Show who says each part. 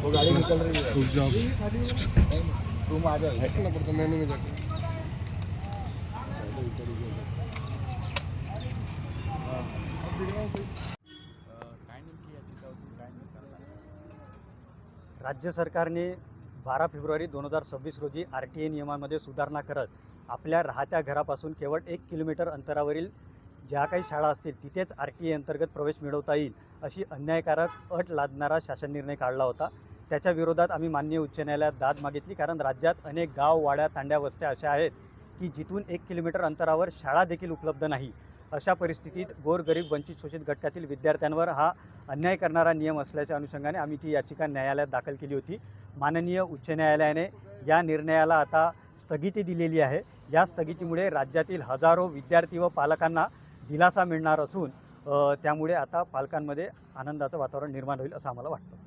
Speaker 1: वो गाड़ी निकल रही है।
Speaker 2: रुक जाओ।
Speaker 1: तुम आ जाओ।
Speaker 2: करना पड़ता मेनू में जाके।
Speaker 3: राज्य सरकारने 12 फेब्रुवारी 2026 रोजी RTA नियमामध्ये सुधारणा करत आपल्या राहत्या घरापासून केवळ 1 किलोमीटर अंतरावरील ज्या काही शाळा असतील तिथेच RTA अंतर्गत प्रवेश मिळवता येईल अशी अन्यायकारक अट लादणारा शासन निर्णय काढला होता। त्याच्या विरोधात आम्ही माननीय उच्च न्यायालयात दाद मागितली, कारण राज्यात अनेक गाव, वाड्या, तांड्या, वस्त्या अशा आहेत की जिथून 1 किलोमीटर अंतरावर शाळा देखील उपलब्ध नाही। अशा परिस्थितीत गोरगरीब वंचित शोषित घटकातील विद्यार्थ्यांवर हा अन्याय करणारा नियम असल्याच्या अनुषंगाने आम्ही ती याचिका न्यायालयात दाखल केली होती। माननीय उच्च न्यायालयाने या निर्णयाला आता स्थगिती दिलेली आहे। या स्थगितीमुळे राज्यातील हजारो विद्यार्थी व पालकांना दिलासा मिळणार असून त्यामुळे आता पालकांमध्ये आनंदाचं वातावरण निर्माण होईल असं आम्हाला वाटतं।